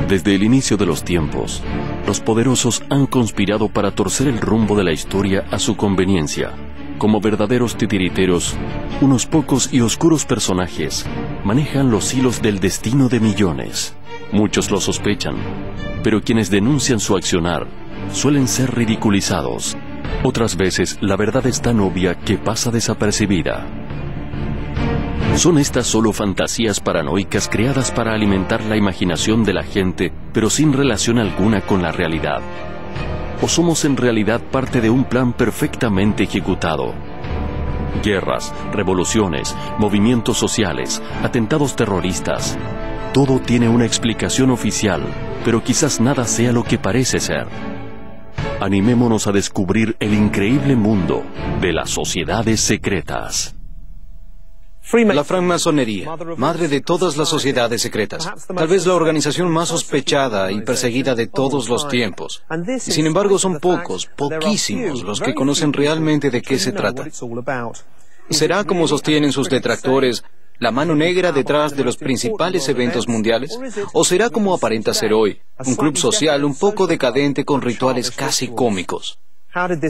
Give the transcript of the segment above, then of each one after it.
Desde el inicio de los tiempos, los poderosos han conspirado para torcer el rumbo de la historia a su conveniencia. Como verdaderos titiriteros, unos pocos y oscuros personajes manejan los hilos del destino de millones. Muchos lo sospechan, pero quienes denuncian su accionar suelen ser ridiculizados. Otras veces, la verdad es tan obvia que pasa desapercibida. ¿Son estas solo fantasías paranoicas creadas para alimentar la imaginación de la gente, pero sin relación alguna con la realidad? ¿O somos en realidad parte de un plan perfectamente ejecutado? Guerras, revoluciones, movimientos sociales, atentados terroristas. Todo tiene una explicación oficial, pero quizás nada sea lo que parece ser. Animémonos a descubrir el increíble mundo de las sociedades secretas. La francmasonería, madre de todas las sociedades secretas, tal vez la organización más sospechada y perseguida de todos los tiempos. Y sin embargo son poquísimos los que conocen realmente de qué se trata. ¿Será, como sostienen sus detractores, la mano negra detrás de los principales eventos mundiales? ¿O será como aparenta ser hoy, un club social un poco decadente con rituales casi cómicos?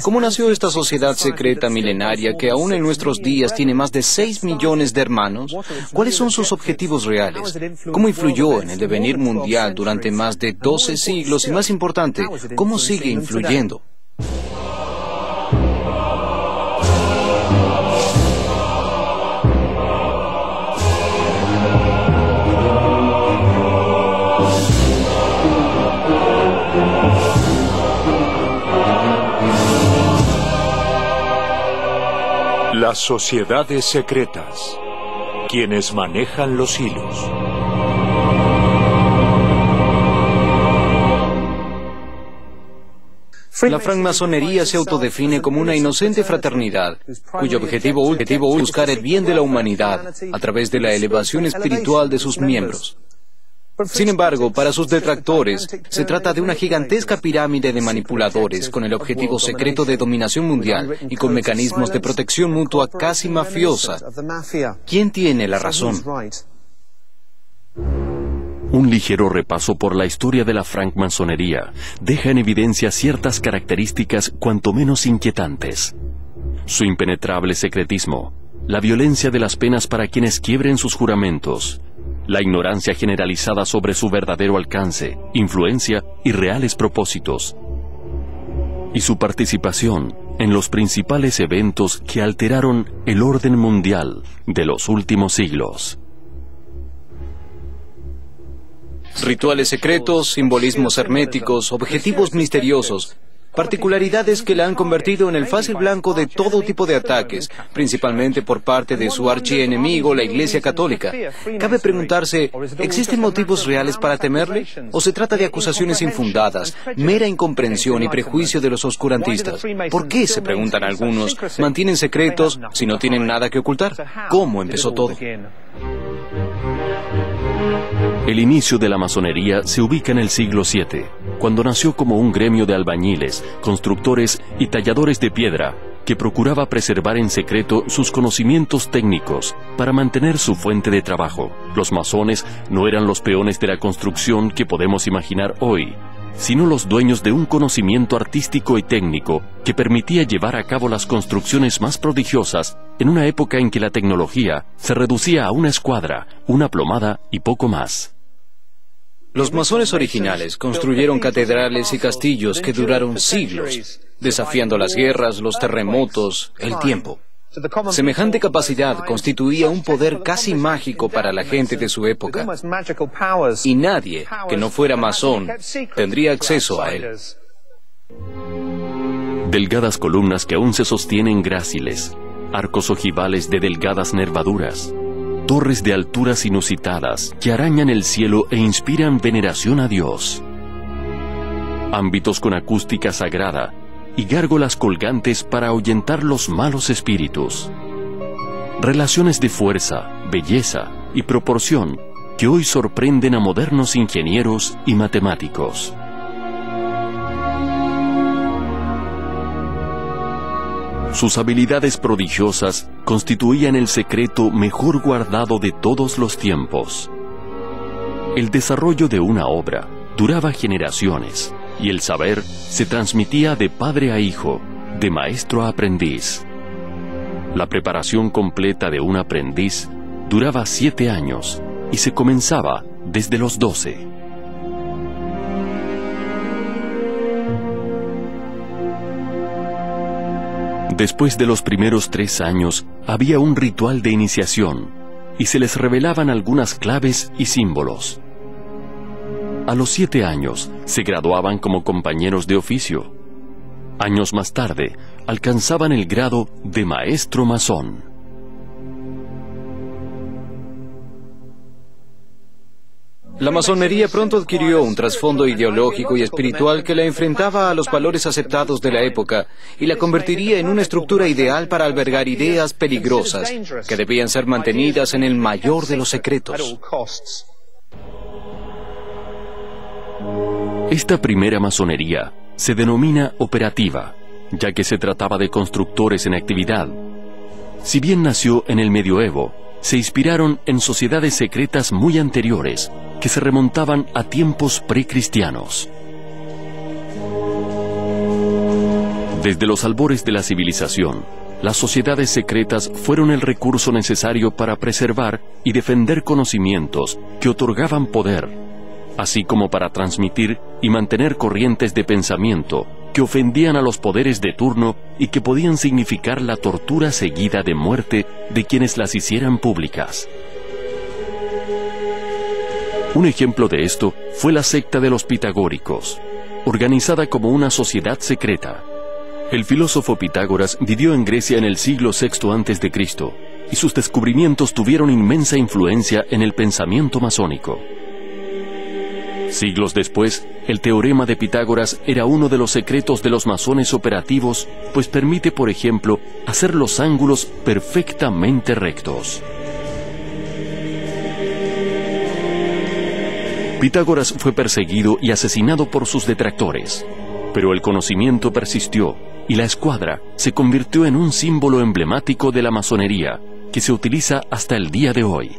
¿Cómo nació esta sociedad secreta milenaria que aún en nuestros días tiene más de 6 millones de hermanos? ¿Cuáles son sus objetivos reales? ¿Cómo influyó en el devenir mundial durante más de 12 siglos? Y más importante, ¿cómo sigue influyendo? Las sociedades secretas, quienes manejan los hilos. La francmasonería se autodefine como una inocente fraternidad, cuyo objetivo es buscar el bien de la humanidad a través de la elevación espiritual de sus miembros. Sin embargo, para sus detractores, se trata de una gigantesca pirámide de manipuladores con el objetivo secreto de dominación mundial y con mecanismos de protección mutua casi mafiosa. ¿Quién tiene la razón? Un ligero repaso por la historia de la francmasonería deja en evidencia ciertas características cuanto menos inquietantes. Su impenetrable secretismo, la violencia de las penas para quienes quiebren sus juramentos, la ignorancia generalizada sobre su verdadero alcance, influencia y reales propósitos, y su participación en los principales eventos que alteraron el orden mundial de los últimos siglos. Rituales secretos, simbolismos herméticos, objetivos misteriosos, particularidades que la han convertido en el fácil blanco de todo tipo de ataques, principalmente por parte de su archienemigo, la Iglesia Católica. Cabe preguntarse, ¿existen motivos reales para temerle? ¿O se trata de acusaciones infundadas, mera incomprensión y prejuicio de los oscurantistas? ¿Por qué, se preguntan algunos, mantienen secretos si no tienen nada que ocultar? ¿Cómo empezó todo? El inicio de la masonería se ubica en el siglo VII, cuando nació como un gremio de albañiles, constructores y talladores de piedra, que procuraba preservar en secreto sus conocimientos técnicos para mantener su fuente de trabajo. Los masones no eran los peones de la construcción que podemos imaginar hoy, sino los dueños de un conocimiento artístico y técnico que permitía llevar a cabo las construcciones más prodigiosas en una época en que la tecnología se reducía a una escuadra, una plomada y poco más. Los masones originales construyeron catedrales y castillos que duraron siglos, desafiando las guerras, los terremotos, el tiempo. Semejante capacidad constituía un poder casi mágico para la gente de su época, y nadie que no fuera masón tendría acceso a él. Delgadas columnas que aún se sostienen gráciles, arcos ojivales de delgadas nervaduras, torres de alturas inusitadas que arañan el cielo e inspiran veneración a Dios, ámbitos con acústica sagrada y gárgolas colgantes para ahuyentar los malos espíritus, relaciones de fuerza, belleza y proporción que hoy sorprenden a modernos ingenieros y matemáticos. Sus habilidades prodigiosas constituían el secreto mejor guardado de todos los tiempos. El desarrollo de una obra duraba generaciones, y el saber se transmitía de padre a hijo, de maestro a aprendiz. La preparación completa de un aprendiz duraba 7 años y se comenzaba desde los 12. Después de los primeros 3 años, había un ritual de iniciación y se les revelaban algunas claves y símbolos. A los 7 años, se graduaban como compañeros de oficio. Años más tarde, alcanzaban el grado de maestro masón. La masonería pronto adquirió un trasfondo ideológico y espiritual que la enfrentaba a los valores aceptados de la época y la convertiría en una estructura ideal para albergar ideas peligrosas que debían ser mantenidas en el mayor de los secretos. Esta primera masonería se denomina operativa, ya que se trataba de constructores en actividad. Si bien nació en el medioevo, se inspiraron en sociedades secretas muy anteriores, que se remontaban a tiempos precristianos. Desde los albores de la civilización, las sociedades secretas fueron el recurso necesario para preservar y defender conocimientos que otorgaban poder, así como para transmitir y mantener corrientes de pensamiento que ofendían a los poderes de turno y que podían significar la tortura seguida de muerte de quienes las hicieran públicas. Un ejemplo de esto fue la secta de los pitagóricos, organizada como una sociedad secreta. El filósofo Pitágoras vivió en Grecia en el siglo VI a.C., y sus descubrimientos tuvieron inmensa influencia en el pensamiento masónico. Siglos después, el teorema de Pitágoras era uno de los secretos de los masones operativos, pues permite, por ejemplo, hacer los ángulos perfectamente rectos. Pitágoras fue perseguido y asesinado por sus detractores, pero el conocimiento persistió y la escuadra se convirtió en un símbolo emblemático de la masonería, que se utiliza hasta el día de hoy.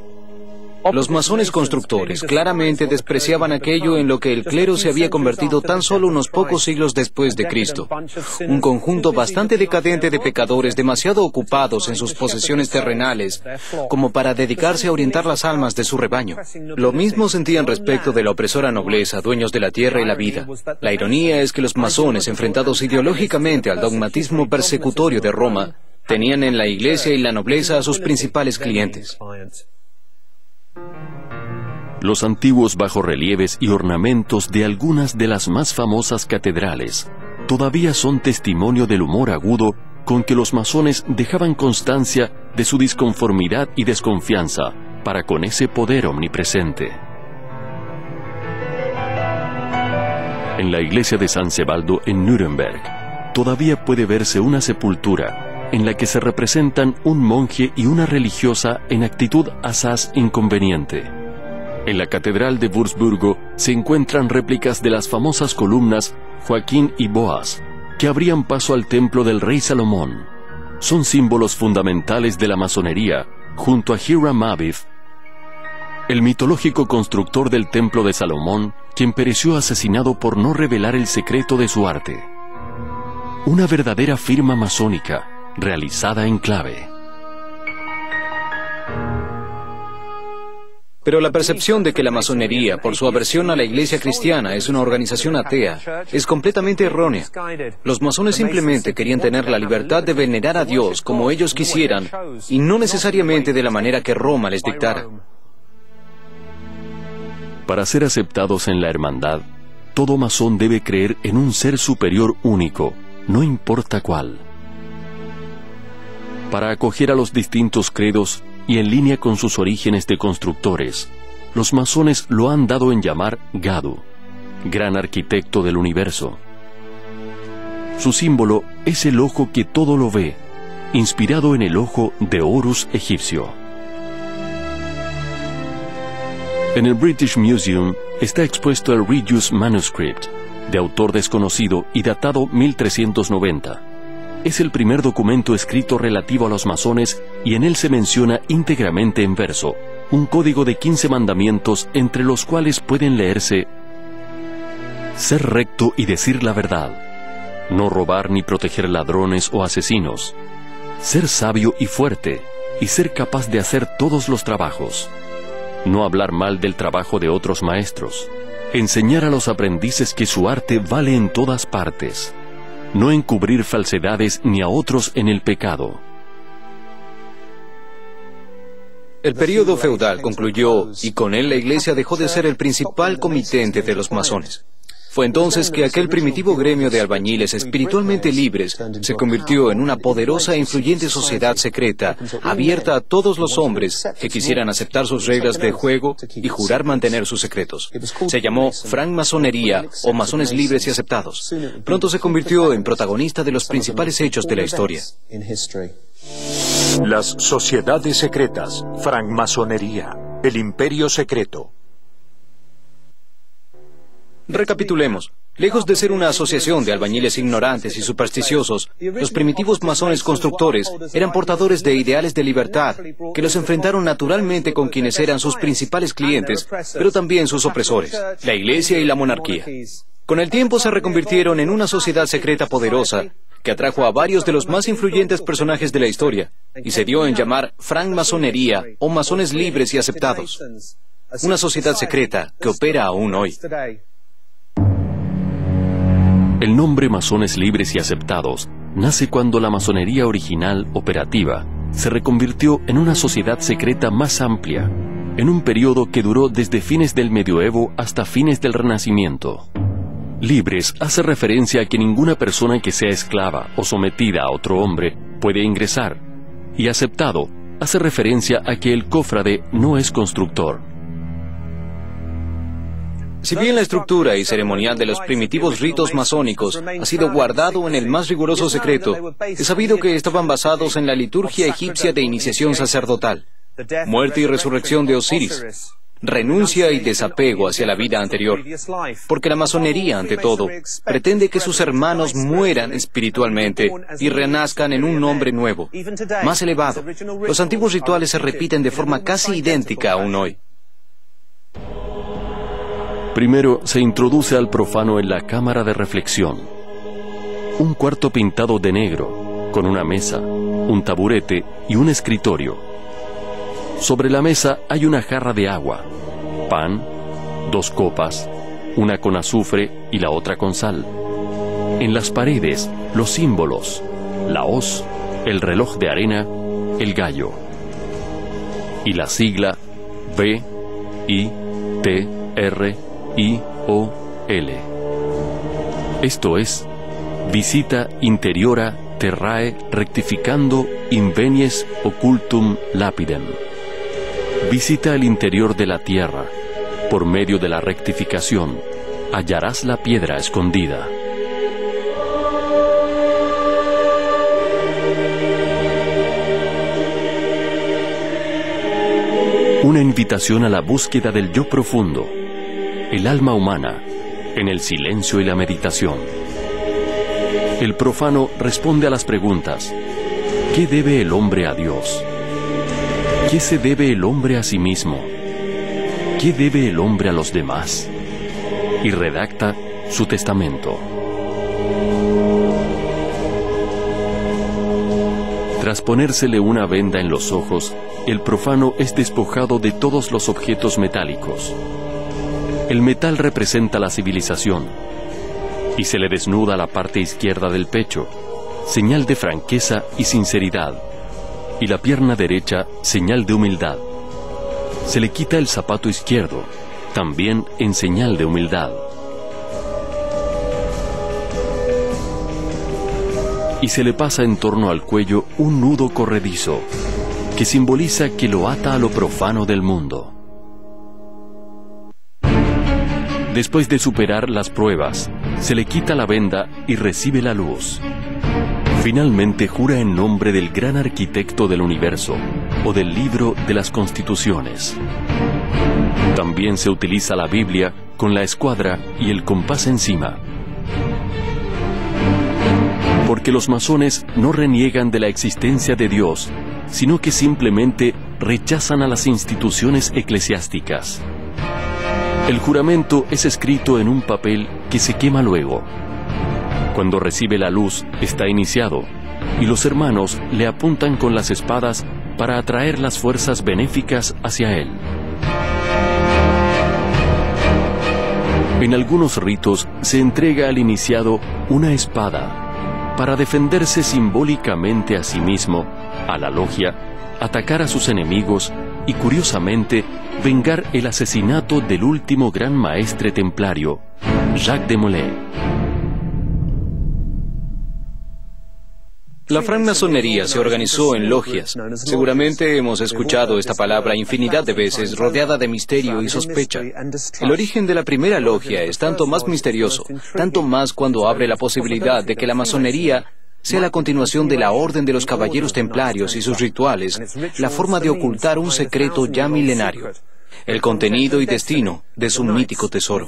Los masones constructores claramente despreciaban aquello en lo que el clero se había convertido tan solo unos pocos siglos después de Cristo. Un conjunto bastante decadente de pecadores demasiado ocupados en sus posesiones terrenales como para dedicarse a orientar las almas de su rebaño. Lo mismo sentían respecto de la opresora nobleza, dueños de la tierra y la vida. La ironía es que los masones, enfrentados ideológicamente al dogmatismo persecutorio de Roma, tenían en la iglesia y la nobleza a sus principales clientes. Los antiguos bajorrelieves y ornamentos de algunas de las más famosas catedrales todavía son testimonio del humor agudo con que los masones dejaban constancia de su disconformidad y desconfianza para con ese poder omnipresente. En la iglesia de San Sebaldo en Nuremberg todavía puede verse una sepultura en la que se representan un monje y una religiosa en actitud asaz inconveniente. En la Catedral de Wurzburgo se encuentran réplicas de las famosas columnas Joaquín y Boaz, que abrían paso al templo del rey Salomón. Son símbolos fundamentales de la masonería, junto a Hiram Abiff, el mitológico constructor del templo de Salomón, quien pereció asesinado por no revelar el secreto de su arte. Una verdadera firma masónica, realizada en clave. Pero la percepción de que la masonería, por su aversión a la iglesia cristiana, es una organización atea, es completamente errónea. Los masones simplemente querían tener la libertad de venerar a Dios como ellos quisieran, y no necesariamente de la manera que Roma les dictara. Para ser aceptados en la hermandad, todo masón debe creer en un ser superior único, no importa cuál. Para acoger a los distintos credos, y en línea con sus orígenes de constructores, los masones lo han dado en llamar Gadu, gran arquitecto del universo. Su símbolo es el ojo que todo lo ve, inspirado en el ojo de Horus egipcio. En el British Museum está expuesto el Regius Manuscript, de autor desconocido y datado 1390. Es el primer documento escrito relativo a los masones y en él se menciona íntegramente en verso un código de 15 mandamientos, entre los cuales pueden leerse: ser recto y decir la verdad, no robar ni proteger ladrones o asesinos, ser sabio y fuerte, y ser capaz de hacer todos los trabajos, no hablar mal del trabajo de otros maestros, enseñar a los aprendices que su arte vale en todas partes, no encubrir falsedades ni a otros en el pecado. El período feudal concluyó y con él la Iglesia dejó de ser el principal comitente de los masones. Fue entonces que aquel primitivo gremio de albañiles espiritualmente libres se convirtió en una poderosa e influyente sociedad secreta, abierta a todos los hombres que quisieran aceptar sus reglas de juego y jurar mantener sus secretos. Se llamó francmasonería o masones libres y aceptados. Pronto se convirtió en protagonista de los principales hechos de la historia. Las sociedades secretas, francmasonería, el imperio secreto. Recapitulemos. Lejos de ser una asociación de albañiles ignorantes y supersticiosos, los primitivos masones constructores eran portadores de ideales de libertad que los enfrentaron naturalmente con quienes eran sus principales clientes, pero también sus opresores, la Iglesia y la monarquía. Con el tiempo se reconvirtieron en una sociedad secreta poderosa que atrajo a varios de los más influyentes personajes de la historia y se dio en llamar francmasonería o masones libres y aceptados. Una sociedad secreta que opera aún hoy. El nombre masones libres y aceptados nace cuando la masonería original operativa se reconvirtió en una sociedad secreta más amplia, en un periodo que duró desde fines del medioevo hasta fines del Renacimiento. Libres hace referencia a que ninguna persona que sea esclava o sometida a otro hombre puede ingresar, y aceptado hace referencia a que el cofrade no es constructor. Si bien la estructura y ceremonial de los primitivos ritos masónicos ha sido guardado en el más riguroso secreto, es sabido que estaban basados en la liturgia egipcia de iniciación sacerdotal, muerte y resurrección de Osiris, renuncia y desapego hacia la vida anterior, porque la masonería, ante todo, pretende que sus hermanos mueran espiritualmente y renazcan en un hombre nuevo, más elevado. Los antiguos rituales se repiten de forma casi idéntica aún hoy. Primero se introduce al profano en la cámara de reflexión. Un cuarto pintado de negro, con una mesa, un taburete y un escritorio. Sobre la mesa hay una jarra de agua, pan, 2 copas, una con azufre y la otra con sal. En las paredes, los símbolos, la hoz, el reloj de arena, el gallo. Y la sigla V-I-T-R-I-O-L. Esto es, Visita Interiora Terrae Rectificando Invenies Occultum Lapidem. Visita el interior de la tierra. Por medio de la rectificación, hallarás la piedra escondida. Una invitación a la búsqueda del yo profundo, el alma humana, en el silencio y la meditación. El profano responde a las preguntas: ¿qué debe el hombre a Dios? ¿Qué se debe el hombre a sí mismo? ¿Qué debe el hombre a los demás? Y redacta su testamento. Tras ponérsele una venda en los ojos, el profano es despojado de todos los objetos metálicos. El metal representa la civilización, y se le desnuda la parte izquierda del pecho, señal de franqueza y sinceridad, y la pierna derecha, señal de humildad. Se le quita el zapato izquierdo, también en señal de humildad. Y se le pasa en torno al cuello un nudo corredizo, que simboliza que lo ata a lo profano del mundo. Después de superar las pruebas, se le quita la venda y recibe la luz. Finalmente jura en nombre del gran arquitecto del universo, o del libro de las constituciones. También se utiliza la Biblia con la escuadra y el compás encima. Porque los masones no reniegan de la existencia de Dios, sino que simplemente rechazan a las instituciones eclesiásticas. El juramento es escrito en un papel que se quema luego. Cuando recibe la luz, está iniciado, y los hermanos le apuntan con las espadas para atraer las fuerzas benéficas hacia él. En algunos ritos se entrega al iniciado una espada para defenderse simbólicamente a sí mismo, a la logia, atacar a sus enemigos y, curiosamente, vengar el asesinato del último gran maestre templario, Jacques de Molay. La francmasonería se organizó en logias. Seguramente hemos escuchado esta palabra infinidad de veces, rodeada de misterio y sospecha. El origen de la primera logia es tanto más misterioso, tanto más cuando abre la posibilidad de que la masonería sea la continuación de la Orden de los Caballeros Templarios y sus rituales, la forma de ocultar un secreto ya milenario, el contenido y destino de su mítico tesoro.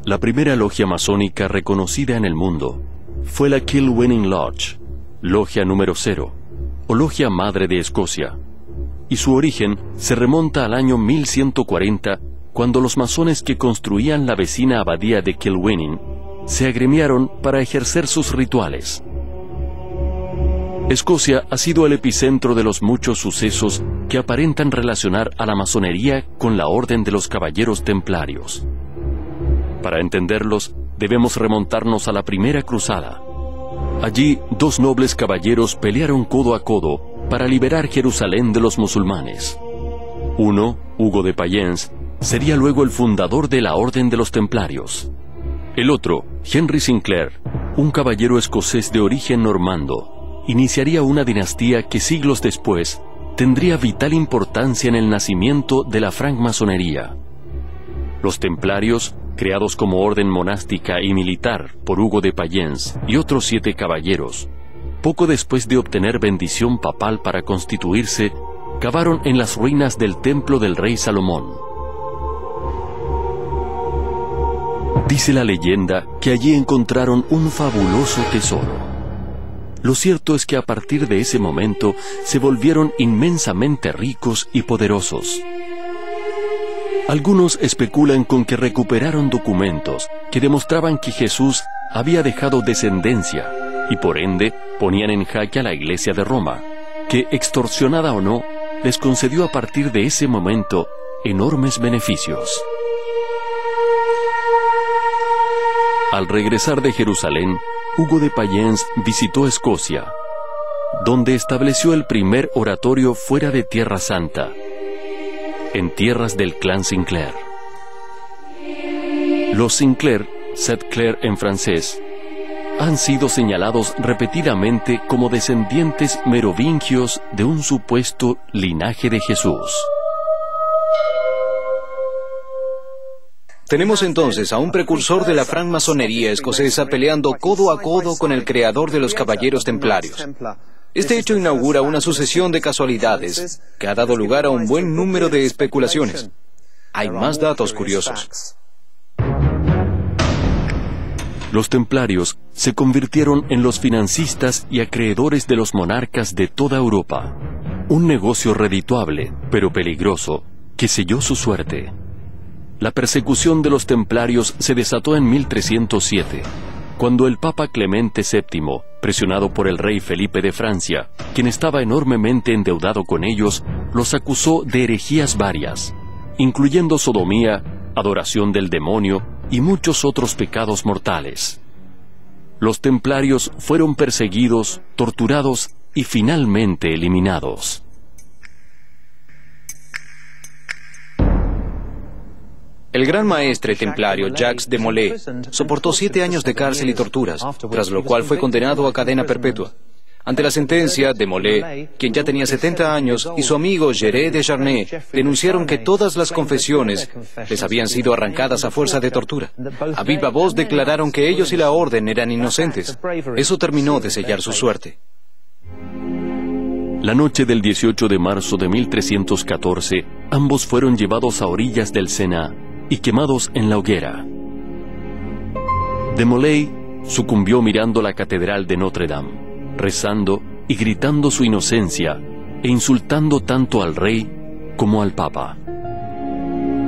La primera logia masónica reconocida en el mundo fue la Kilwinning Lodge, logia número 0, o logia madre de Escocia, y su origen se remonta al año 1140, cuando los masones que construían la vecina abadía de Kilwinning se agremiaron para ejercer sus rituales. Escocia ha sido el epicentro de los muchos sucesos que aparentan relacionar a la masonería con la Orden de los Caballeros Templarios. Para entenderlos, debemos remontarnos a la Primera Cruzada. Allí, dos nobles caballeros pelearon codo a codo para liberar Jerusalén de los musulmanes. Uno, Hugo de Payens, sería luego el fundador de la Orden de los Templarios. El otro, Henry Sinclair, un caballero escocés de origen normando, iniciaría una dinastía que siglos después tendría vital importancia en el nacimiento de la francmasonería. Los templarios, creados como orden monástica y militar por Hugo de Payens y otros 7 caballeros, poco después de obtener bendición papal para constituirse, cavaron en las ruinas del templo del rey Salomón. Dice la leyenda que allí encontraron un fabuloso tesoro. Lo cierto es que a partir de ese momento se volvieron inmensamente ricos y poderosos. Algunos especulan con que recuperaron documentos que demostraban que Jesús había dejado descendencia y por ende ponían en jaque a la Iglesia de Roma, que, extorsionada o no, les concedió a partir de ese momento enormes beneficios. Al regresar de Jerusalén, Hugo de Payens visitó Escocia, donde estableció el primer oratorio fuera de Tierra Santa, en tierras del clan Sinclair. Los Sinclair, Seth Clair en francés, han sido señalados repetidamente como descendientes merovingios de un supuesto linaje de Jesús. Tenemos entonces a un precursor de la francmasonería escocesa peleando codo a codo con el creador de los Caballeros Templarios. Este hecho inaugura una sucesión de casualidades que ha dado lugar a un buen número de especulaciones. Hay más datos curiosos. Los templarios se convirtieron en los financistas y acreedores de los monarcas de toda Europa. Un negocio redituable, pero peligroso, que selló su suerte. La persecución de los templarios se desató en 1307. Cuando el Papa Clemente VII, presionado por el rey Felipe de Francia, quien estaba enormemente endeudado con ellos, los acusó de herejías varias, incluyendo sodomía, adoración del demonio y muchos otros pecados mortales. Los templarios fueron perseguidos, torturados y finalmente eliminados. El gran maestre templario Jacques de Molay soportó 7 años de cárcel y torturas, tras lo cual fue condenado a cadena perpetua. Ante la sentencia, de Molay, quien ya tenía 70 años, y su amigo Gerard de Charnay denunciaron que todas las confesiones les habían sido arrancadas a fuerza de tortura. A viva voz declararon que ellos y la orden eran inocentes. Eso terminó de sellar su suerte. La noche del 18 de marzo de 1314, ambos fueron llevados a orillas del Sena y quemados en la hoguera. De Molay sucumbió mirando la catedral de Notre Dame, rezando y gritando su inocencia e insultando tanto al rey como al papa.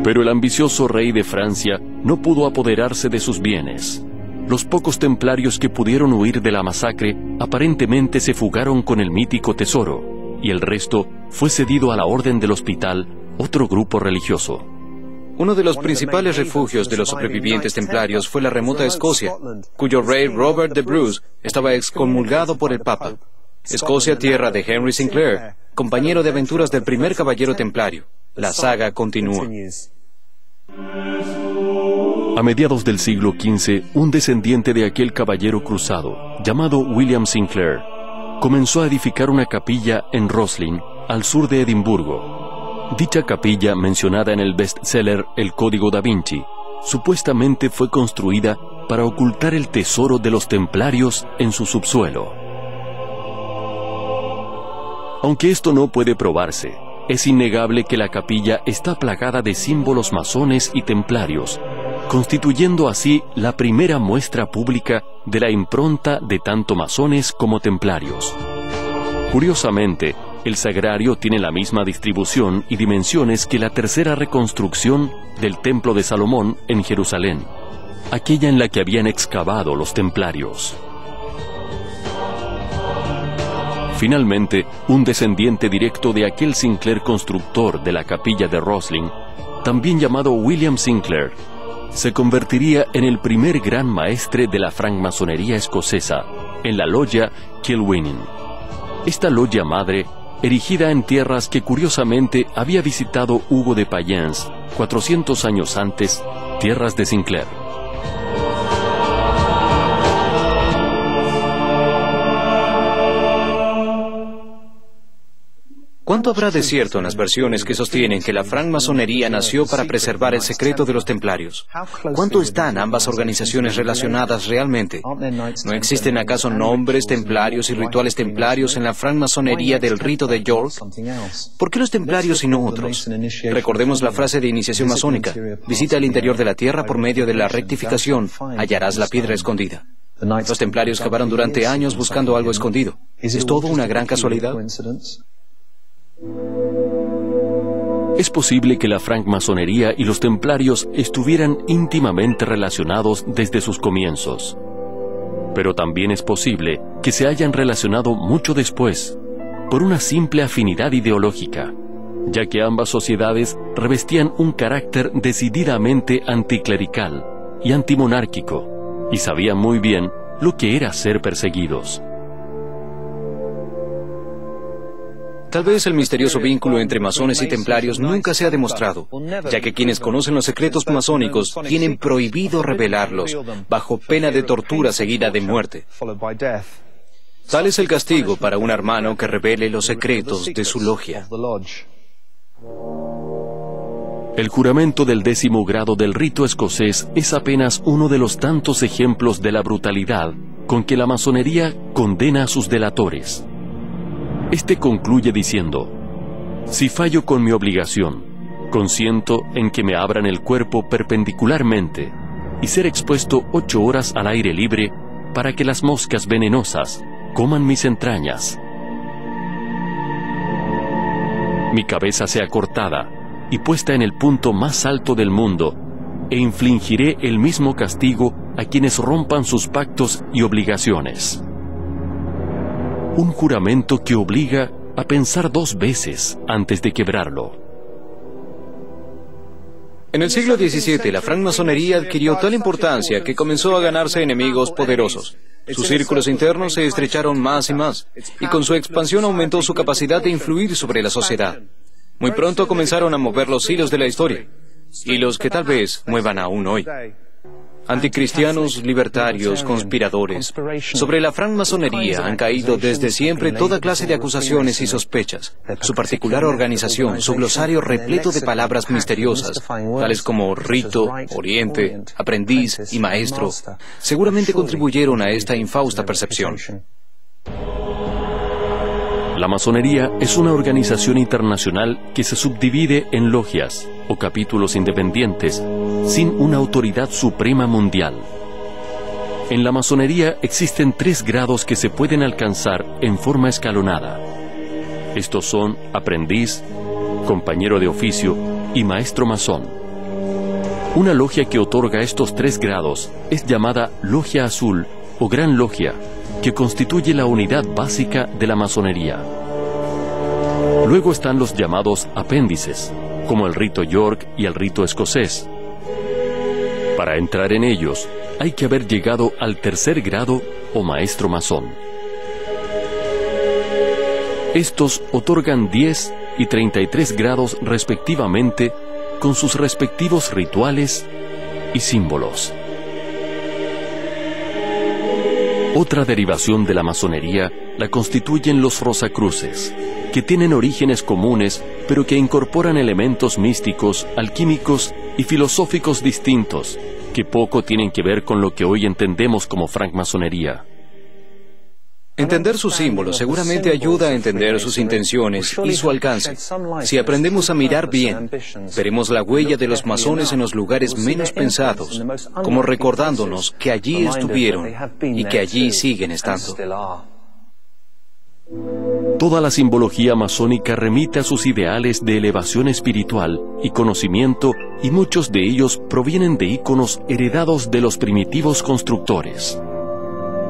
Pero el ambicioso rey de Francia no pudo apoderarse de sus bienes. Los pocos templarios que pudieron huir de la masacre aparentemente se fugaron con el mítico tesoro, y el resto fue cedido a la Orden del Hospital, otro grupo religioso. Uno de los principales refugios de los sobrevivientes templarios fue la remota Escocia, cuyo rey Robert de Bruce estaba excomulgado por el Papa. Escocia, tierra de Henry Sinclair, compañero de aventuras del primer caballero templario. La saga continúa. A mediados del siglo XV, un descendiente de aquel caballero cruzado, llamado William Sinclair, comenzó a edificar una capilla en Roslin, al sur de Edimburgo. Dicha capilla, mencionada en el bestseller El Código da Vinci, supuestamente fue construida para ocultar el tesoro de los templarios en su subsuelo. Aunque esto no puede probarse, es innegable que la capilla está plagada de símbolos masones y templarios, constituyendo así la primera muestra pública de la impronta de tanto masones como templarios. Curiosamente, el sagrario tiene la misma distribución y dimensiones que la tercera reconstrucción del Templo de Salomón en Jerusalén, aquella en la que habían excavado los templarios. Finalmente, un descendiente directo de aquel Sinclair constructor de la capilla de Roslin, también llamado William Sinclair, se convertiría en el primer gran maestre de la francmasonería escocesa, en la logia Kilwinning. Esta logia madre, erigida en tierras que curiosamente había visitado Hugo de Payens 400 años antes, tierras de Sinclair. ¿Cuánto habrá de cierto en las versiones que sostienen que la francmasonería nació para preservar el secreto de los templarios? ¿Cuánto están ambas organizaciones relacionadas realmente? ¿No existen acaso nombres templarios y rituales templarios en la francmasonería del rito de York? ¿Por qué los templarios y no otros? Recordemos la frase de iniciación masónica: visita el interior de la tierra por medio de la rectificación, hallarás la piedra escondida. Los templarios cavaron durante años buscando algo escondido. ¿Es todo una gran casualidad? Es posible que la francmasonería y los templarios estuvieran íntimamente relacionados desde sus comienzos. Pero también es posible que se hayan relacionado mucho después, por una simple afinidad ideológica, ya que ambas sociedades revestían un carácter decididamente anticlerical y antimonárquico, y sabían muy bien lo que era ser perseguidos. Tal vez el misterioso vínculo entre masones y templarios nunca se ha demostrado, ya que quienes conocen los secretos masónicos tienen prohibido revelarlos, bajo pena de tortura seguida de muerte. Tal es el castigo para un hermano que revele los secretos de su logia. El juramento del 10º grado del rito escocés es apenas uno de los tantos ejemplos de la brutalidad con que la masonería condena a sus delatores. Este concluye diciendo: si fallo con mi obligación, consiento en que me abran el cuerpo perpendicularmente y ser expuesto 8 horas al aire libre para que las moscas venenosas coman mis entrañas. Mi cabeza sea cortada y puesta en el punto más alto del mundo, e infligiré el mismo castigo a quienes rompan sus pactos y obligaciones. Un juramento que obliga a pensar 2 veces antes de quebrarlo. En el siglo XVII, la francmasonería adquirió tal importancia que comenzó a ganarse enemigos poderosos. Sus círculos internos se estrecharon más y más, y con su expansión aumentó su capacidad de influir sobre la sociedad. Muy pronto comenzaron a mover los hilos de la historia, hilos que tal vez muevan aún hoy. Anticristianos, libertarios, conspiradores. Sobre la francmasonería han caído desde siempre toda clase de acusaciones y sospechas. Su particular organización, su glosario repleto de palabras misteriosas, tales como rito, oriente, aprendiz y maestro, seguramente contribuyeron a esta infausta percepción. La masonería es una organización internacional que se subdivide en logias o capítulos independientes sin una autoridad suprema mundial. En la masonería existen 3 grados que se pueden alcanzar en forma escalonada. Estos son aprendiz, compañero de oficio y maestro masón. Una logia que otorga estos 3 grados es llamada Logia Azul o Gran Logia, que constituye la unidad básica de la masonería. Luego están los llamados apéndices, como el rito York y el rito escocés. Para entrar en ellos, hay que haber llegado al 3er grado o maestro masón. Estos otorgan 10 y 33 grados respectivamente, con sus respectivos rituales y símbolos. Otra derivación de la masonería la constituyen los Rosacruces, que tienen orígenes comunes, pero que incorporan elementos místicos, alquímicos y filosóficos distintos, que poco tienen que ver con lo que hoy entendemos como francmasonería. Entender sus símbolos seguramente ayuda a entender sus intenciones y su alcance. Si aprendemos a mirar bien, veremos la huella de los masones en los lugares menos pensados, como recordándonos que allí estuvieron y que allí siguen estando. Toda la simbología masónica remite a sus ideales de elevación espiritual y conocimiento, y muchos de ellos provienen de íconos heredados de los primitivos constructores.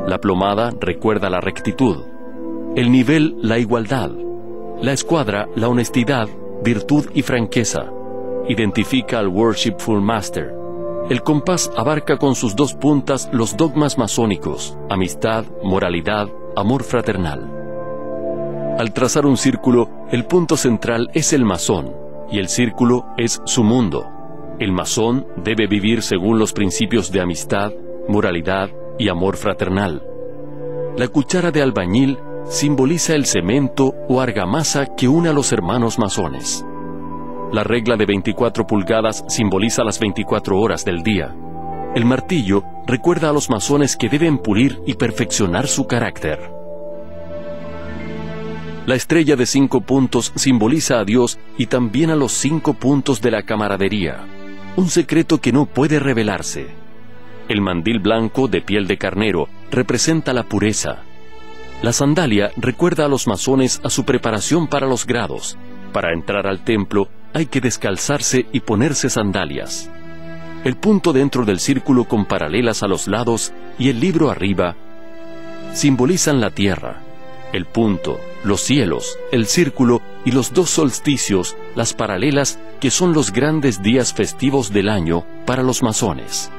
La plomada recuerda la rectitud, el nivel la igualdad, la escuadra la honestidad, virtud y franqueza, identifica al Worshipful Master. El compás abarca con sus 2 puntas los dogmas masónicos, amistad, moralidad, amor fraternal. Al trazar un círculo, el punto central es el masón, y el círculo es su mundo. El masón debe vivir según los principios de amistad, moralidad y amor fraternal. La cuchara de albañil simboliza el cemento o argamasa que une a los hermanos masones. La regla de 24 pulgadas simboliza las 24 horas del día. El martillo recuerda a los masones que deben pulir y perfeccionar su carácter. La estrella de 5 puntos simboliza a Dios y también a los 5 puntos de la camaradería, un secreto que no puede revelarse. El mandil blanco de piel de carnero representa la pureza. La sandalia recuerda a los masones a su preparación para los grados. Para entrar al templo hay que descalzarse y ponerse sandalias. El punto dentro del círculo con paralelas a los lados y el libro arriba simbolizan la tierra. El punto, los cielos, el círculo y los 2 solsticios, las paralelas, que son los grandes días festivos del año para los masones.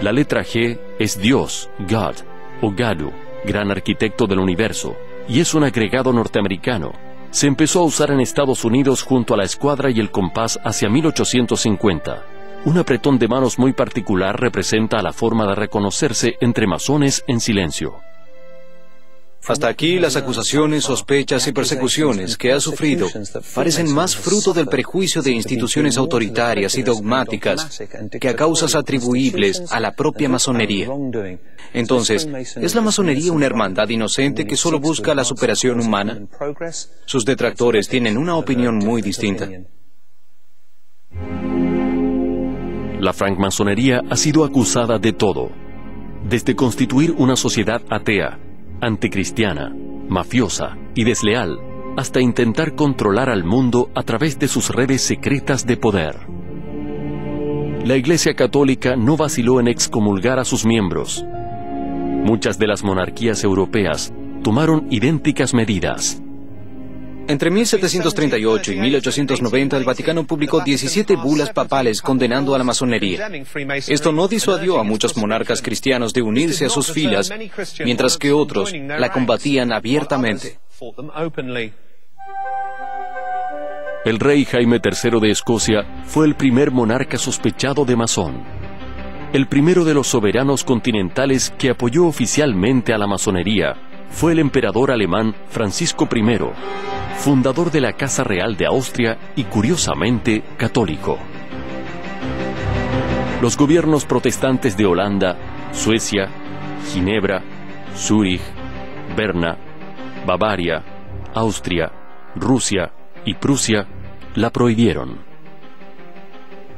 La letra G es Dios, God, o Gadu, gran arquitecto del universo, y es un agregado norteamericano. Se empezó a usar en Estados Unidos junto a la escuadra y el compás hacia 1850. Un apretón de manos muy particular representa la forma de reconocerse entre masones en silencio. Hasta aquí las acusaciones, sospechas y persecuciones que ha sufrido parecen más fruto del prejuicio de instituciones autoritarias y dogmáticas que a causas atribuibles a la propia masonería. Entonces, ¿es la masonería una hermandad inocente que solo busca la superación humana? Sus detractores tienen una opinión muy distinta. La francmasonería ha sido acusada de todo, desde constituir una sociedad atea, anticristiana, mafiosa y desleal, hasta intentar controlar al mundo a través de sus redes secretas de poder. La Iglesia Católica no vaciló en excomulgar a sus miembros. Muchas de las monarquías europeas tomaron idénticas medidas. Entre 1738 y 1890 el Vaticano publicó 17 bulas papales condenando a la masonería. Esto no disuadió a muchos monarcas cristianos de unirse a sus filas, mientras que otros la combatían abiertamente. El rey Jaime III de Escocia fue el primer monarca sospechado de masón. El primero de los soberanos continentales que apoyó oficialmente a la masonería fue el emperador alemán Francisco I, fundador de la Casa Real de Austria y, curiosamente, católico. Los gobiernos protestantes de Holanda, Suecia, Ginebra, Zúrich, Berna, Bavaria, Austria, Rusia y Prusia la prohibieron.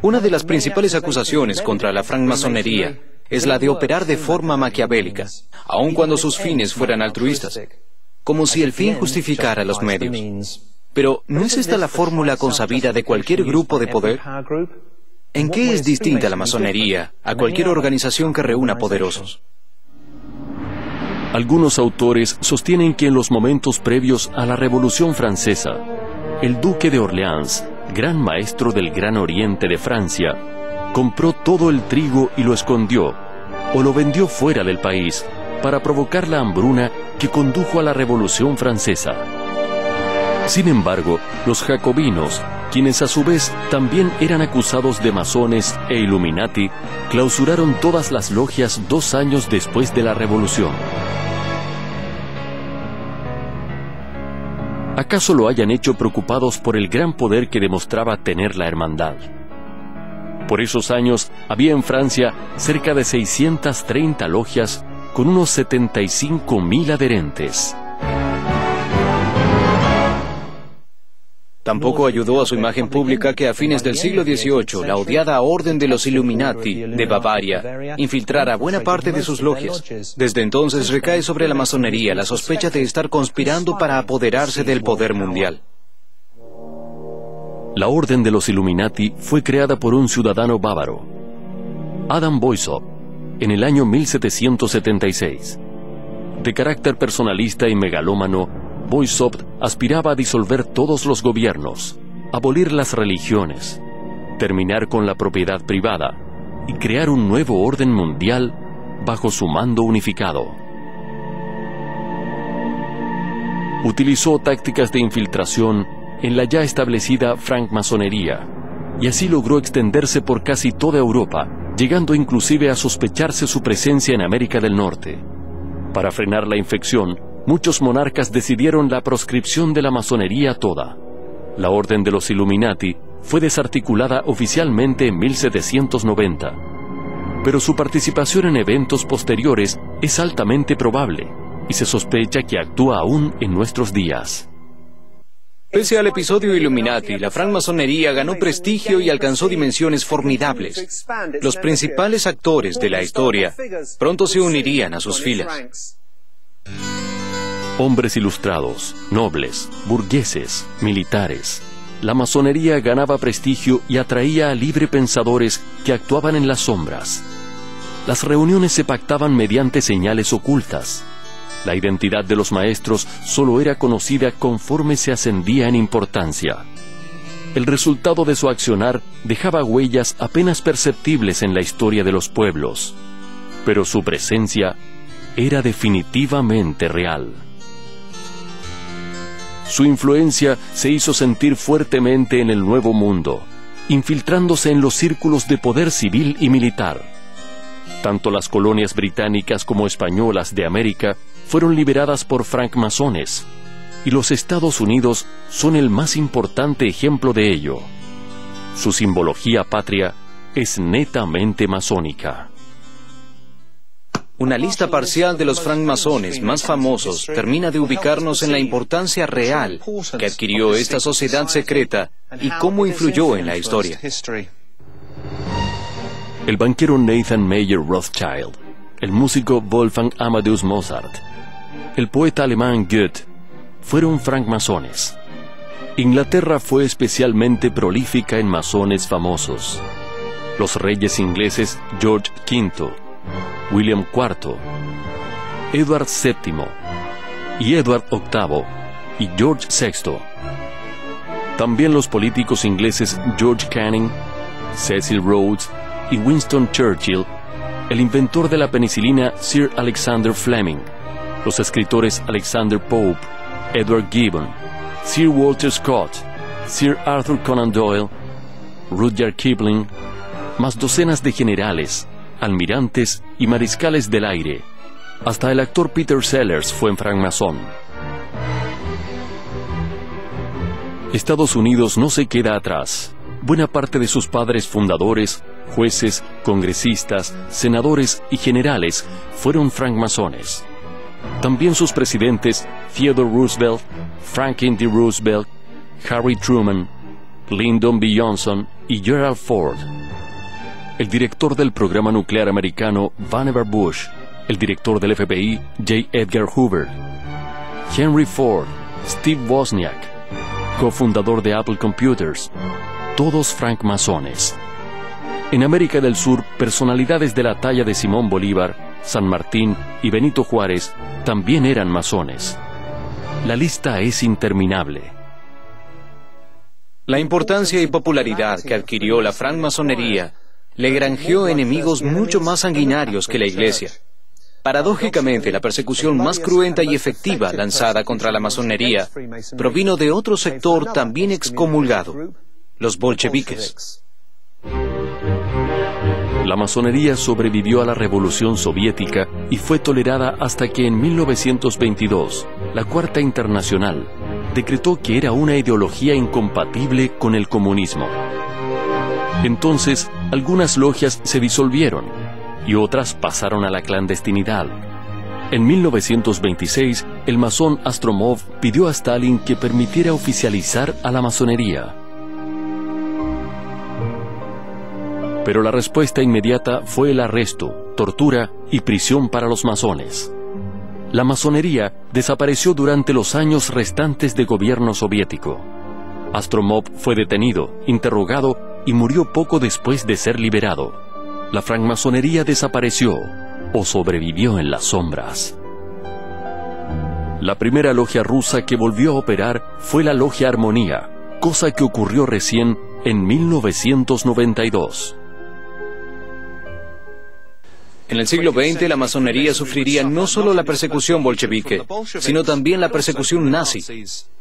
Una de las principales acusaciones contra la francmasonería es la de operar de forma maquiavélica, aun cuando sus fines fueran altruistas, como si el fin justificara los medios. Pero, ¿no es esta la fórmula consabida de cualquier grupo de poder? ¿En qué es distinta la masonería a cualquier organización que reúna poderosos? Algunos autores sostienen que en los momentos previos a la Revolución Francesa, el duque de Orleans, gran maestro del Gran Oriente de Francia, compró todo el trigo y lo escondió, o lo vendió fuera del país, para provocar la hambruna que condujo a la Revolución Francesa. Sin embargo, los jacobinos, quienes a su vez también eran acusados de masones e Illuminati, clausuraron todas las logias 2 años después de la Revolución. ¿Acaso lo hayan hecho preocupados por el gran poder que demostraba tener la hermandad? Por esos años había en Francia cerca de 630 logias con unos 75.000 adherentes. Tampoco ayudó a su imagen pública que a fines del siglo XVIII la odiada Orden de los Illuminati de Bavaria infiltrara buena parte de sus logias. Desde entonces recae sobre la masonería la sospecha de estar conspirando para apoderarse del poder mundial. La Orden de los Illuminati fue creada por un ciudadano bávaro, Adam Weishaupt, en el año 1776. De carácter personalista y megalómano, Weishaupt aspiraba a disolver todos los gobiernos, abolir las religiones, terminar con la propiedad privada y crear un nuevo orden mundial bajo su mando unificado. Utilizó tácticas de infiltración en la ya establecida francmasonería y así logró extenderse por casi toda Europa, llegando inclusive a sospecharse su presencia en América del Norte. Para frenar la infección, muchos monarcas decidieron la proscripción de la masonería toda. La Orden de los Illuminati fue desarticulada oficialmente en 1790, pero su participación en eventos posteriores es altamente probable y se sospecha que actúa aún en nuestros días. Pese al episodio Illuminati, la francmasonería ganó prestigio y alcanzó dimensiones formidables. Los principales actores de la historia pronto se unirían a sus filas. Hombres ilustrados, nobles, burgueses, militares. La masonería ganaba prestigio y atraía a librepensadores que actuaban en las sombras. Las reuniones se pactaban mediante señales ocultas. La identidad de los maestros solo era conocida conforme se ascendía en importancia. El resultado de su accionar dejaba huellas apenas perceptibles en la historia de los pueblos, pero su presencia era definitivamente real. Su influencia se hizo sentir fuertemente en el Nuevo Mundo, infiltrándose en los círculos de poder civil y militar. Tanto las colonias británicas como españolas de América fueron liberadas por francmasones, y los Estados Unidos son el más importante ejemplo de ello. Su simbología patria es netamente masónica. Una lista parcial de los francmasones más famosos termina de ubicarnos en la importancia real que adquirió esta sociedad secreta y cómo influyó en la historia. El banquero Nathan Mayer Rothschild, el músico Wolfgang Amadeus Mozart, el poeta alemán Goethe, fueron francmasones. Inglaterra fue especialmente prolífica en masones famosos. Los reyes ingleses George V, William IV, Edward VII y Edward VIII y George VI. También los políticos ingleses George Canning, Cecil Rhodes y Winston Churchill, el inventor de la penicilina Sir Alexander Fleming, los escritores Alexander Pope, Edward Gibbon, Sir Walter Scott, Sir Arthur Conan Doyle, Rudyard Kipling, más docenas de generales, almirantes y mariscales del aire. Hasta el actor Peter Sellers fue francmasón. Estados Unidos no se queda atrás. Buena parte de sus padres fundadores, jueces, congresistas, senadores y generales fueron francmasones. También sus presidentes Theodore Roosevelt, Franklin D. Roosevelt, Harry Truman, Lyndon B. Johnson y Gerald Ford. El director del programa nuclear americano Vannevar Bush, el director del FBI J. Edgar Hoover, Henry Ford, Steve Wozniak, cofundador de Apple Computers, todos francmasones. En América del Sur, personalidades de la talla de Simón Bolívar, San Martín y Benito Juárez también eran masones. La lista es interminable. La importancia y popularidad que adquirió la francmasonería le granjeó enemigos mucho más sanguinarios que la Iglesia. Paradójicamente, la persecución más cruenta y efectiva lanzada contra la masonería provino de otro sector también excomulgado, los bolcheviques. La masonería sobrevivió a la Revolución Soviética y fue tolerada hasta que en 1922, la Cuarta Internacional decretó que era una ideología incompatible con el comunismo. Entonces, algunas logias se disolvieron y otras pasaron a la clandestinidad. En 1926, el masón Astromov pidió a Stalin que permitiera oficializar a la masonería. Pero la respuesta inmediata fue el arresto, tortura y prisión para los masones. La masonería desapareció durante los años restantes de gobierno soviético. Astromov fue detenido, interrogado y murió poco después de ser liberado. La francmasonería desapareció o sobrevivió en las sombras. La primera logia rusa que volvió a operar fue la Logia Armonía, cosa que ocurrió recién en 1992. En el siglo XX, la masonería sufriría no solo la persecución bolchevique, sino también la persecución nazi.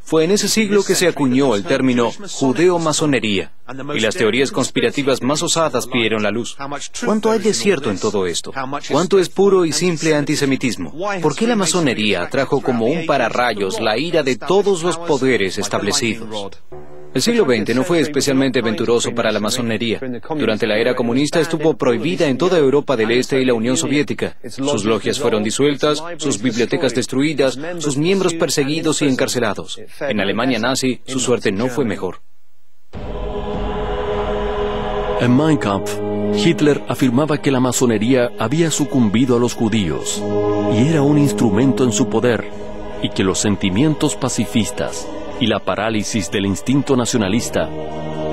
Fue en ese siglo que se acuñó el término judeo-masonería, y las teorías conspirativas más osadas vieron la luz. ¿Cuánto hay de cierto en todo esto? ¿Cuánto es puro y simple antisemitismo? ¿Por qué la masonería atrajo como un pararrayos la ira de todos los poderes establecidos? El siglo XX no fue especialmente venturoso para la masonería. Durante la era comunista estuvo prohibida en toda Europa del Este y la Unión Soviética. Sus logias fueron disueltas, sus bibliotecas destruidas, sus miembros perseguidos y encarcelados. En Alemania nazi, su suerte no fue mejor. En Mein Kampf, Hitler afirmaba que la masonería había sucumbido a los judíos y era un instrumento en su poder, y que los sentimientos pacifistas y la parálisis del instinto nacionalista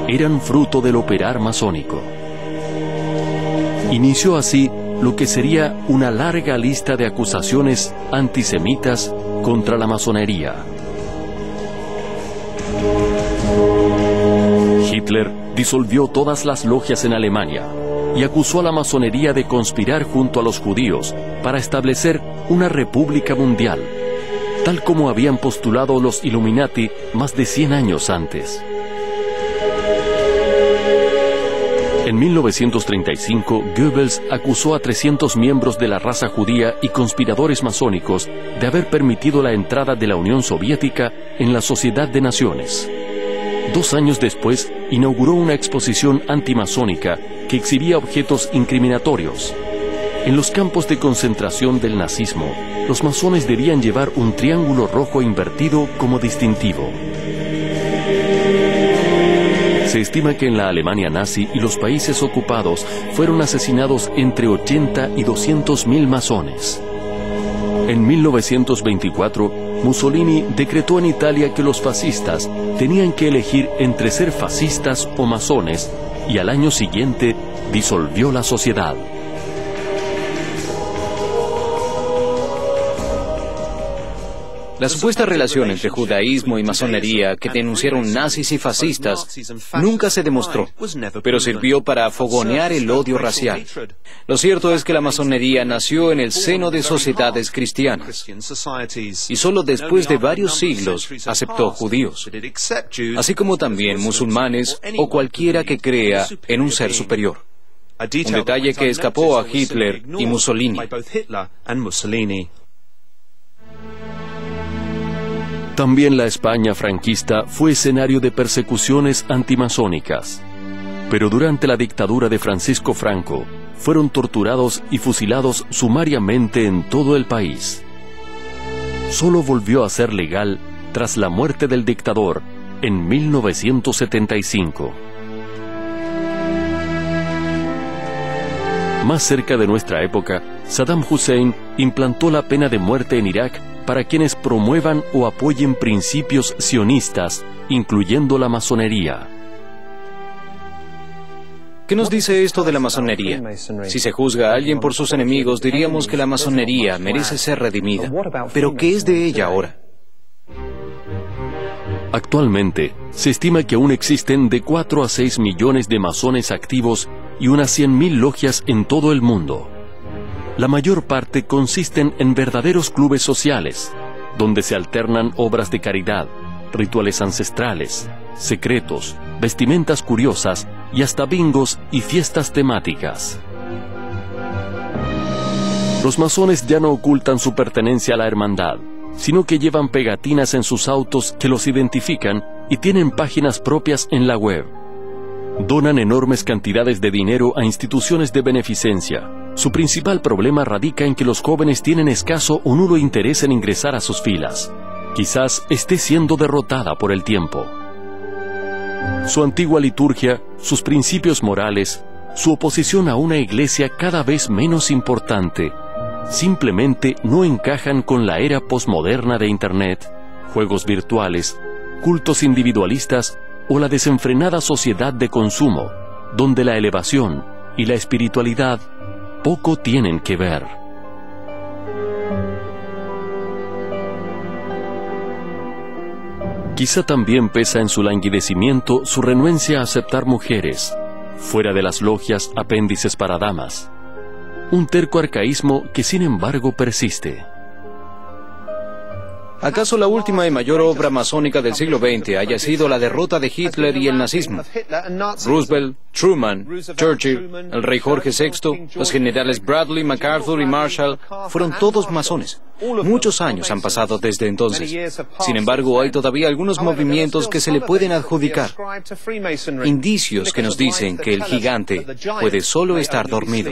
eran fruto del operar masónico. Inició así lo que sería una larga lista de acusaciones antisemitas contra la masonería. Hitler disolvió todas las logias en Alemania y acusó a la masonería de conspirar junto a los judíos para establecer una república mundial, tal como habían postulado los Illuminati más de 100 años antes. En 1935, Goebbels acusó a 300 miembros de la raza judía y conspiradores masónicos de haber permitido la entrada de la Unión Soviética en la Sociedad de Naciones. 2 años después, inauguró una exposición antimasónica que exhibía objetos incriminatorios. En los campos de concentración del nazismo, los masones debían llevar un triángulo rojo invertido como distintivo. Se estima que en la Alemania nazi y los países ocupados fueron asesinados entre 80 y 200.000 masones. En 1924, Mussolini decretó en Italia que los fascistas tenían que elegir entre ser fascistas o masones, y al año siguiente disolvió la sociedad. La supuesta relación entre judaísmo y masonería que denunciaron nazis y fascistas nunca se demostró, pero sirvió para fogonear el odio racial. Lo cierto es que la masonería nació en el seno de sociedades cristianas, y solo después de varios siglos aceptó judíos, así como también musulmanes o cualquiera que crea en un ser superior. Un detalle que escapó a Hitler y Mussolini. También la España franquista fue escenario de persecuciones antimasónicas. Pero durante la dictadura de Francisco Franco, fueron torturados y fusilados sumariamente en todo el país. Solo volvió a ser legal tras la muerte del dictador en 1975. Más cerca de nuestra época, Saddam Hussein implantó la pena de muerte en Irak para quienes promuevan o apoyen principios sionistas, incluyendo la masonería. ¿Qué nos dice esto de la masonería? Si se juzga a alguien por sus enemigos, diríamos que la masonería merece ser redimida. ¿Pero qué es de ella ahora? Actualmente, se estima que aún existen de 4 a 6 millones de masones activos y unas 100.000 logias en todo el mundo. La mayor parte consisten en verdaderos clubes sociales, donde se alternan obras de caridad, rituales ancestrales, secretos, vestimentas curiosas y hasta bingos y fiestas temáticas. Los masones ya no ocultan su pertenencia a la hermandad, sino que llevan pegatinas en sus autos que los identifican y tienen páginas propias en la web. Donan enormes cantidades de dinero a instituciones de beneficencia. Su principal problema radica en que los jóvenes tienen escaso o nulo interés en ingresar a sus filas. Quizás esté siendo derrotada por el tiempo. Su antigua liturgia, sus principios morales, su oposición a una iglesia cada vez menos importante, simplemente no encajan con la era posmoderna de Internet, juegos virtuales, cultos individualistas o la desenfrenada sociedad de consumo, donde la elevación y la espiritualidad poco tienen que ver. Quizá también pesa en su languidecimiento su renuencia a aceptar mujeres, fuera de las logias apéndices para damas. Un terco arcaísmo que sin embargo persiste. ¿Acaso la última y mayor obra masónica del siglo XX haya sido la derrota de Hitler y el nazismo? Roosevelt, Truman, Churchill, el rey Jorge VI, los generales Bradley, MacArthur y Marshall fueron todos masones. Muchos años han pasado desde entonces. Sin embargo, hay todavía algunos movimientos que se le pueden adjudicar. Indicios que nos dicen que el gigante puede solo estar dormido.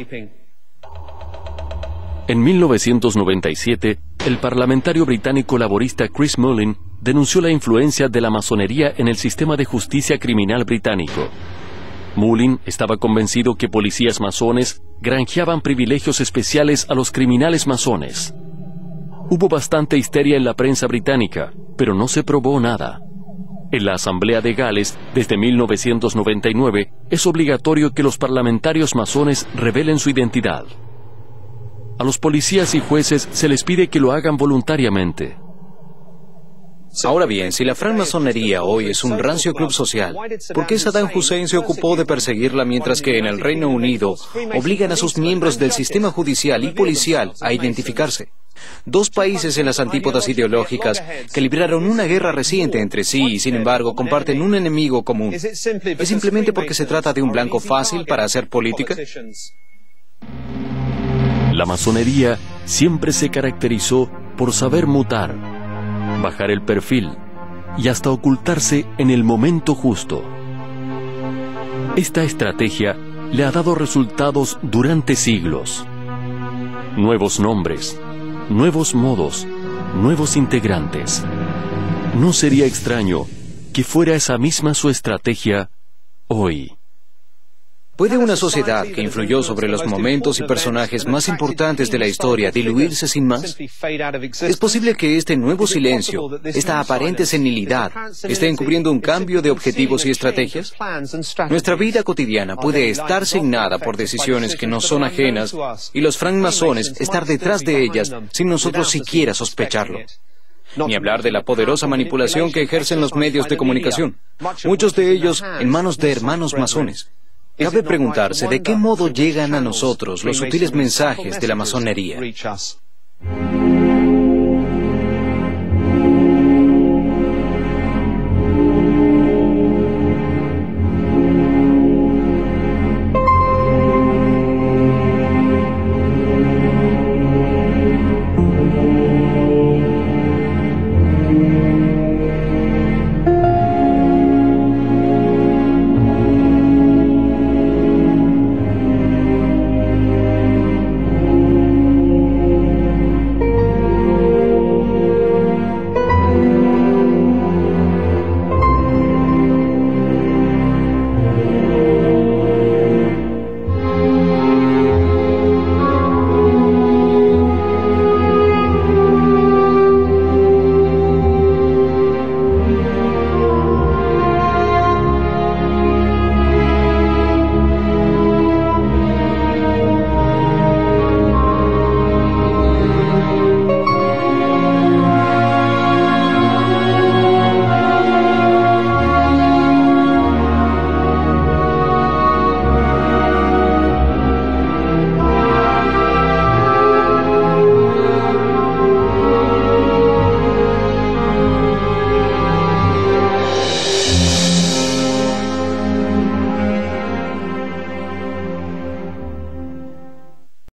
En 1997, el parlamentario británico laborista Chris Mullin denunció la influencia de la masonería en el sistema de justicia criminal británico. Mullin estaba convencido que policías masones granjeaban privilegios especiales a los criminales masones. Hubo bastante histeria en la prensa británica, pero no se probó nada. En la Asamblea de Gales, desde 1999, es obligatorio que los parlamentarios masones revelen su identidad. A los policías y jueces se les pide que lo hagan voluntariamente. Ahora bien, si la francmasonería hoy es un rancio club social, ¿por qué Saddam Hussein se ocupó de perseguirla mientras que en el Reino Unido obligan a sus miembros del sistema judicial y policial a identificarse? Dos países en las antípodas ideológicas que libraron una guerra reciente entre sí y sin embargo comparten un enemigo común. ¿Es simplemente porque se trata de un blanco fácil para hacer política? La masonería siempre se caracterizó por saber mutar, bajar el perfil y hasta ocultarse en el momento justo. Esta estrategia le ha dado resultados durante siglos. Nuevos nombres, nuevos modos, nuevos integrantes. No sería extraño que fuera esa misma su estrategia hoy. ¿Puede una sociedad que influyó sobre los momentos y personajes más importantes de la historia diluirse sin más? ¿Es posible que este nuevo silencio, esta aparente senilidad, esté encubriendo un cambio de objetivos y estrategias? Nuestra vida cotidiana puede estar signada por decisiones que nos son ajenas y los francmasones estar detrás de ellas sin nosotros siquiera sospecharlo. Ni hablar de la poderosa manipulación que ejercen los medios de comunicación, muchos de ellos en manos de hermanos masones. Cabe preguntarse de qué modo llegan a nosotros los sutiles mensajes de la masonería.